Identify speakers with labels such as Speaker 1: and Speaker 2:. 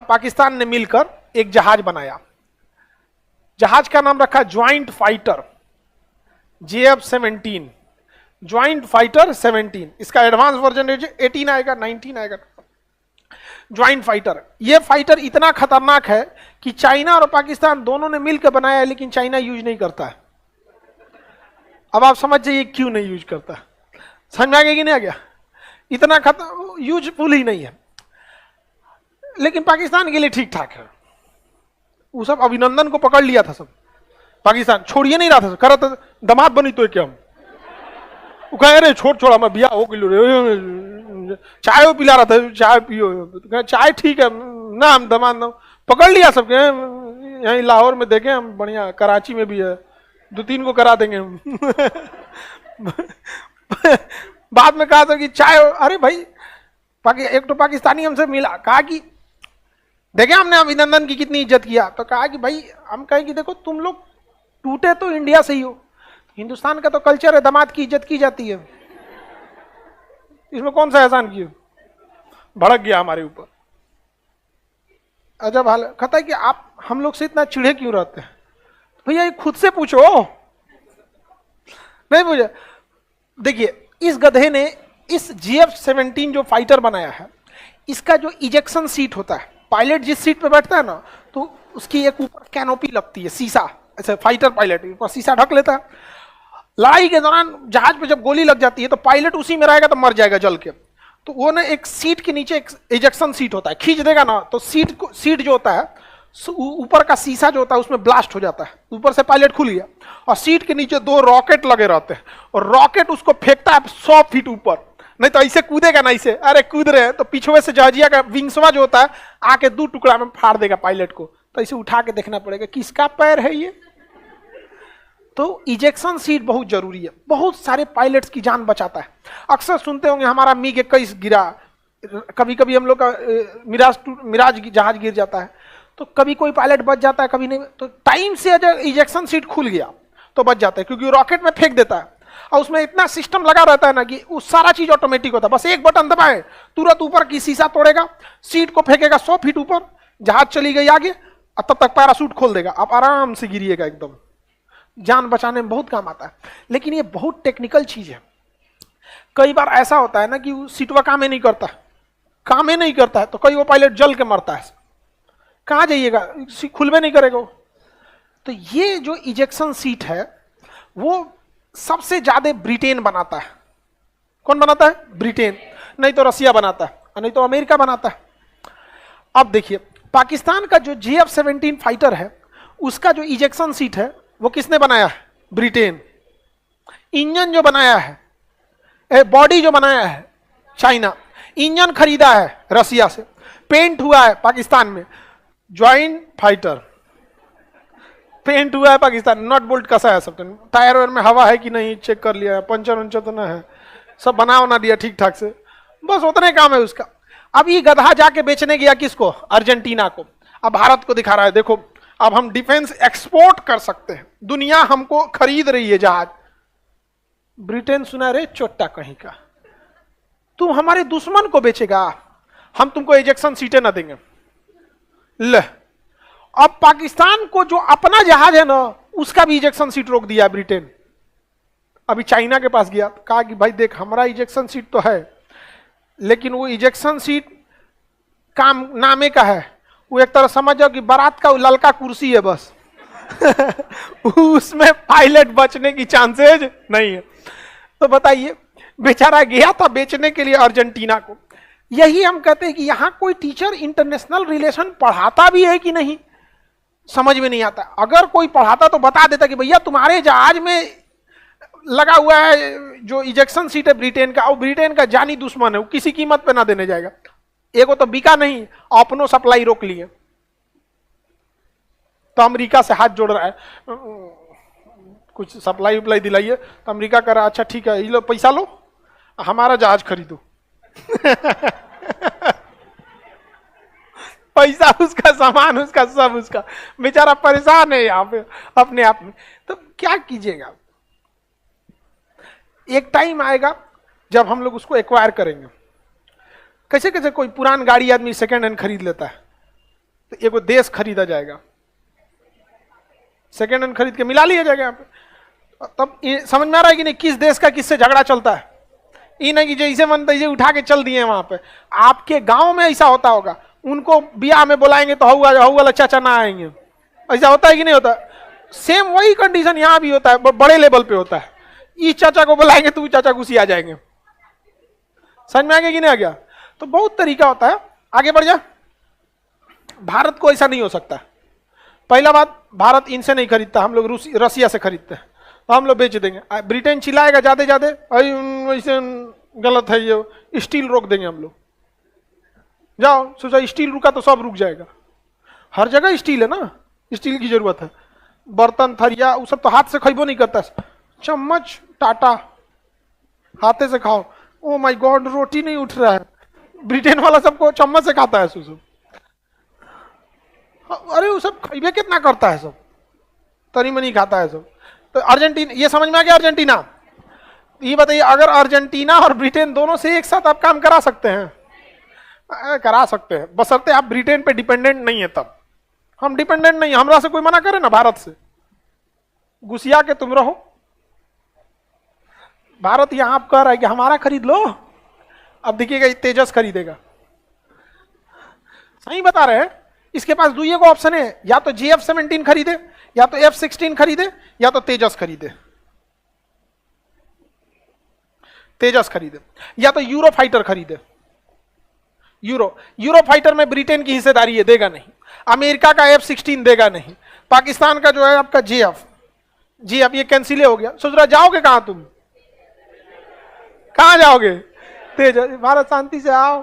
Speaker 1: पाकिस्तान ने मिलकर एक जहाज बनाया। जहाज का नाम रखा joint fighter JF-17, joint fighter 17। इसका एडवांस वर्जन 18 आएगा, 19 आएगा। ज्वाइंट फाइटर, ये फाइटर इतना खतरनाक है कि चाइना और पाकिस्तान दोनों ने मिलकर बनाया है, लेकिन चाइना यूज नहीं करता है। अब आप समझ जाइए क्यों नहीं यूज करता। समझ में आ गया कि नहीं आ गया? इतना यूजफुल ही नहीं है, लेकिन पाकिस्तान के लिए ठीक ठाक है। वो सब अभिनंदन को पकड़ लिया था, सब पाकिस्तान छोड़िए नहीं रहा था, कर था दामाद बनी तो क्या हम वो कह रहे छोड़ मैं बिया हो किलो चाय वो पिला रहा था, चाय पियो, चाय ठीक है ना, हम दामाद ना पकड़ लिया सबके। यहीं लाहौर में देखे हम, बढ़िया कराची में भी है, 2-3 को करा देंगे हम। बाद में कहा था कि चाय, अरे भाई एक तो पाकिस्तानी हमसे मिला, कहा कि देखे हमने अभिनंदन की कितनी इज्जत किया, तो कहा कि भाई हम कहें कि देखो तुम लोग टूटे तो इंडिया से ही हो, हिंदुस्तान का तो कल्चर है दामाद की इज्जत की जाती है, इसमें कौन सा एहसान किया। भड़क गया हमारे ऊपर। अजब हाल कहता है कि आप हम लोग से इतना चिढ़े क्यों रहते हैं। भैया ये खुद से पूछो, नहीं पूछा। देखिए इस गधे ने इस JF-17 जो फाइटर बनाया है, इसका जो इजेक्शन सीट होता है, पायलट जिस सीट पे बैठता है ना, तो उसकी एक ऊपर कैनोपी लगती है, शीशा, ऐसे फाइटर पायलट ऊपर शीशा ढक लेता है। लड़ाई के दौरान जहाज पे जब गोली लग जाती है तो पायलट उसी में रहेगा तो मर जाएगा जल के। तो वो ना एक सीट के नीचे एक इजेक्शन सीट होता है, खींच देगा ना तो सीट जो होता है, ऊपर का शीशा जो होता है उसमें ब्लास्ट हो जाता है, ऊपर से पायलट खुल गया, और सीट के नीचे 2 रॉकेट लगे रहते हैं, और रॉकेट उसको फेंकता है 100 फीट ऊपर। नहीं तो ऐसे कूदेगा ना, ऐसे अरे कूद रहे हैं तो पीछे से जहाजिया का विंग्सवा जो होता है आके 2 टुकड़ा में फाड़ देगा पायलट को। तो इसे उठा के देखना पड़ेगा किसका पैर है ये। तो इजेक्शन सीट बहुत जरूरी है, बहुत सारे पायलट्स की जान बचाता है। अक्सर सुनते होंगे हमारा MiG-21 गिरा, कभी कभी हम लोग का मिराज जहाज गिर जाता है, तो कभी कोई पायलट बच जाता है, कभी नहीं। तो टाइम से अगर इजेक्शन सीट खुल गया तो बच जाता है, क्योंकि रॉकेट में फेंक देता है और उसमें इतना सिस्टम लगा रहता है ना कि वो सारा चीज ऑटोमेटिक होता है। बस एक बटन दबाए तुरंत ऊपर की शीशा तोड़ेगा, सीट को फेंकेगा 100 फीट ऊपर, जहाज चली गई आगे, और तब तक पैराशूट खोल देगा, आप आराम से गिरिएगा एकदम। जान बचाने में बहुत काम आता है, लेकिन ये बहुत टेक्निकल चीज है। कई बार ऐसा होता है ना कि सीटवा काम ही नहीं करता है, तो कई वो पायलट जल के मरता है। कहाँ जाइएगा, खुलबे नहीं करेगा। तो ये जो इजेक्शन सीट है वो सबसे ज्यादा ब्रिटेन बनाता है। कौन बनाता है? ब्रिटेन, नहीं तो रसिया बनाता है, नहीं तो अमेरिका बनाता है। अब देखिए पाकिस्तान का जो JF-17 फाइटर है, उसका जो इजेक्शन सीट है वो किसने बनाया है? ब्रिटेन। इंजन जो बनाया है, बॉडी जो बनाया है चाइना, इंजन खरीदा है रसिया से, पेंट हुआ है पाकिस्तान में। ज्वाइंट फाइटर पेंट हुआ है पाकिस्तान, नट बोल्ट कसा है सब, टायर वायर में हवा है कि नहीं चेक कर लिया है, पंचर वंचर तो ना है, सब बना दिया ठीक ठाक से, बस उतने काम है उसका। अब ये गधा जाके बेचने गया किसको? अर्जेंटीना को। अब भारत को दिखा रहा है देखो अब हम डिफेंस एक्सपोर्ट कर सकते हैं, दुनिया हमको खरीद रही है जहाज। ब्रिटेन सुना रे चोट्टा कहीं का, तुम हमारे दुश्मन को बेचेगा, हम तुमको इजेक्शन सीटें ना देंगे। ले अब पाकिस्तान को जो अपना जहाज है ना, उसका भी इजेक्शन सीट रोक दिया ब्रिटेन। अभी चाइना के पास गया, कहा कि भाई देख हमारा इजेक्शन सीट तो है, लेकिन वो इजेक्शन सीट काम नामे का है, वो एक तरह समझ जाओ कि बारात का ललका कुर्सी है बस। उसमें पायलट बचने की चांसेज नहीं है। तो बताइए बेचारा गया था बेचने के लिए अर्जेंटीना को। यही हम कहते हैं कि यहां कोई टीचर इंटरनेशनल रिलेशन पढ़ाता भी है कि नहीं, समझ में नहीं आता। अगर कोई पढ़ाता तो बता देता कि भैया तुम्हारे जहाज में लगा हुआ है जो इजेक्शन सीट है ब्रिटेन का, और ब्रिटेन का जानी दुश्मन है, वो किसी कीमत पे ना देने जाएगा। एगो तो बिका नहीं, अपनो सप्लाई रोक लिए, तो अमेरिका से हाथ जोड़ रहा है, कुछ सप्लाई उपलाई दिलाइए, तो अमेरिका कह रहा अच्छा ठीक है, ये लो पैसा लो, हमारा जहाज खरीदो। पैसा उसका, सामान उसका, सब उसका, बेचारा परेशान है यहाँ पे अपने आप में। तो क्या कीजिएगा, एक टाइम आएगा जब हम लोग उसको एक्वायर करेंगे। कैसे कैसे कोई पुरान गाड़ी आदमी सेकेंड हैंड खरीद लेता है, तो एगो देश खरीदा जाएगा, सेकेंड हैंड खरीद के मिला लिया जाएगा यहाँ पे। तब समझ में आ रहा है कि नहीं किस देश का किससे झगड़ा चलता है। ये नहीं कि जैसे मन तैसे उठा के चल दिए वहां पे। आपके गांव में ऐसा होता होगा, उनको ब्याह में बुलाएंगे तो हऊ वाला चाचा ना आएंगे, ऐसा होता है कि नहीं होता? सेम वही कंडीशन यहाँ भी होता है, बड़े लेवल पे होता है। इस चाचा को बुलाएंगे तो चाचा घुसी आ जाएंगे। समझ में आ गया कि नहीं आ गया? तो बहुत तरीका होता है। आगे बढ़ जा। भारत को ऐसा नहीं हो सकता। पहला बात, भारत इनसे नहीं खरीदता, हम लोग रसिया से खरीदते हैं, तो हम लोग बेच देंगे। ब्रिटेन चिल्लाएगा ज्यादा ज्यादा, ऐसे गलत है ये, स्टील रोक देंगे हम लोग। जाओ सोचा स्टील रुका तो सब रुक जाएगा। हर जगह स्टील है ना, स्टील की जरूरत है। बर्तन थरिया वो सब तो हाथ से खइबो नहीं करता, चम्मच टाटा हाथे से खाओ। ओ माय गॉड, रोटी नहीं उठ रहा है। ब्रिटेन वाला सबको चम्मच से खाता है सुसु। अरे वो सब खइबे कितना करता है, सब तनी मनी खाता है सब। तो अर्जेंटीना, ये समझ में आ गया? अर्जेंटीना, ये बताइए अगर अर्जेंटीना और ब्रिटेन दोनों से एक साथ आप काम करा सकते हैं? करा सकते हैं, बशर्ते आप ब्रिटेन पे डिपेंडेंट नहीं है। तब हम डिपेंडेंट नहीं, हमरा से कोई मना करे ना भारत से, घुसिया के तुम रहो। भारत यहां आप कह रहा है कि हमारा खरीद लो, अब देखिएगा तेजस खरीदेगा। सही बता रहे हैं। इसके पास दुइये को ऑप्शन है, या तो JF-17 खरीदे, या तो F-16 खरीदे, या तो तेजस खरीदे। तेजस खरीदे या तो यूरो फाइटर खरीदे। यूरो फाइटर में ब्रिटेन की हिस्सेदारी है, देगा नहीं। अमेरिका का F-16 देगा नहीं। पाकिस्तान का जो है आपका JF ये कैंसिल हो गया। सोच रहा जाओगे कहां तुम? कहां जाओगे? तेजस। भारत शांति से आओ।